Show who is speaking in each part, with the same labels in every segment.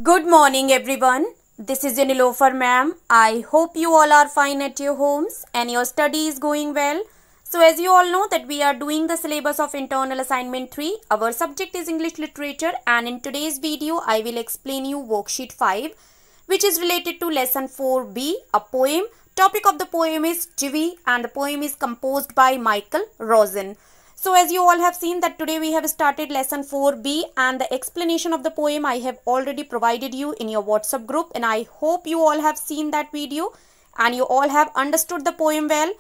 Speaker 1: Good morning everyone. This is Nilofer ma'am. I hope you all are fine at your homes and your study is going well. So as you all know that we are doing the syllabus of internal assignment 3. Our subject is English literature and in today's video I will explain you worksheet 5 which is related to lesson 4B, a poem. Topic of the poem is Chivi and the poem is composed by Michael Rosen. So as you all have seen that today we have started lesson 4B and the explanation of the poem I have already provided you in your WhatsApp group and I hope you all have seen that video and you all have understood the poem well.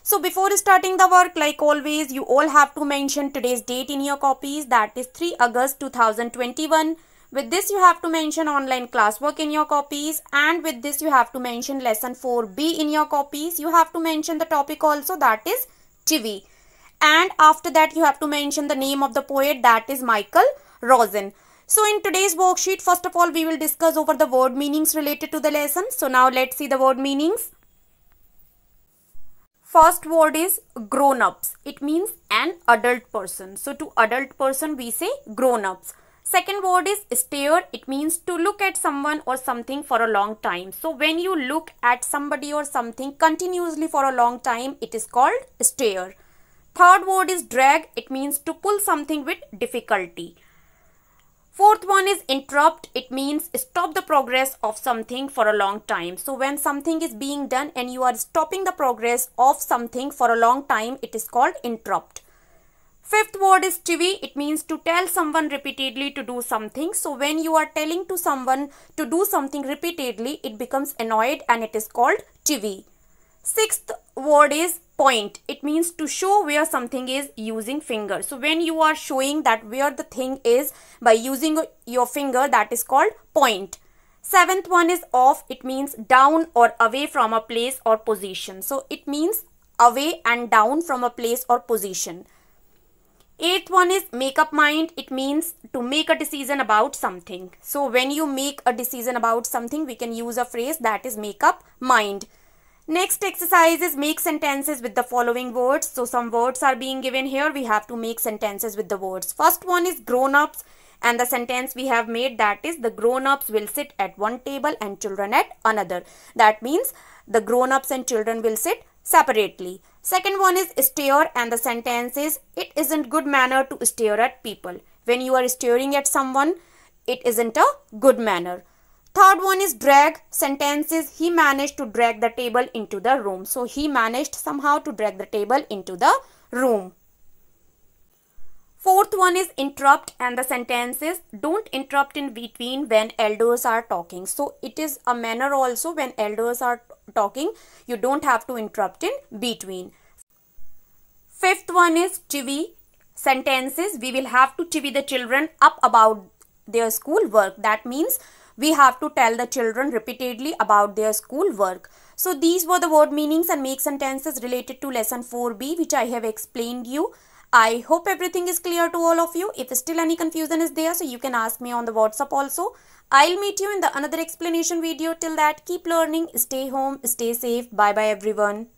Speaker 1: So before starting the work, like always, you all have to mention today's date in your copies, that is 3 August 2021. With this you have to mention online classwork in your copies and with this you have to mention lesson 4B in your copies. You have to mention the topic also, that is Chivi. And after that you have to mention the name of the poet, that is Michael Rosen. So in today's worksheet, first of all we will discuss over the word meanings related to the lesson. So now let's see the word meanings. First word is grown-ups. It means an adult person. So to adult person we say grown-ups. Second word is stare. It means to look at someone or something for a long time. So when you look at somebody or something continuously for a long time, it is called stare. Third word is drag. It means to pull something with difficulty. Fourth one is interrupt. It means stop the progress of something for a long time. So when something is being done and you are stopping the progress of something for a long time, it is called interrupt. Fifth word is chivi. It means to tell someone repeatedly to do something. So when you are telling to someone to do something repeatedly, it becomes annoyed and it is called chivi. Sixth word is point. It means to show where something is using finger. So when you are showing that where the thing is by using your finger, that is called point. Seventh one is off. It means down or away from a place or position. So it means away and down from a place or position. Eighth one is make up mind. It means to make a decision about something. So when you make a decision about something, we can use a phrase that is make up mind. Next exercise is make sentences with the following words. So some words are being given here. We have to make sentences with the words. First one is grown-ups and the sentence we have made, that is the grown-ups will sit at one table and children at another. That means the grown-ups and children will sit separately. Second one is stare and the sentence is it isn't good manner to stare at people. When you are staring at someone, it isn't a good manner. Third one is drag. Sentence is he managed to drag the table into the room. So he managed somehow to drag the table into the room. Fourth one is interrupt and the sentence is don't interrupt in between when elders are talking. So it is a manner also when elders are talking. You don't have to interrupt in between. Fifth one is chivi. Sentence is we will have to chivi the children up about their school work. That means we have to tell the children repeatedly about their school work. So these were the word meanings and make sentences related to lesson 4B which I have explained you. I hope everything is clear to all of you. If still any confusion is there, so you can ask me on the WhatsApp also. I'll meet you in the another explanation video. Till that, keep learning, stay home, stay safe. Bye bye everyone.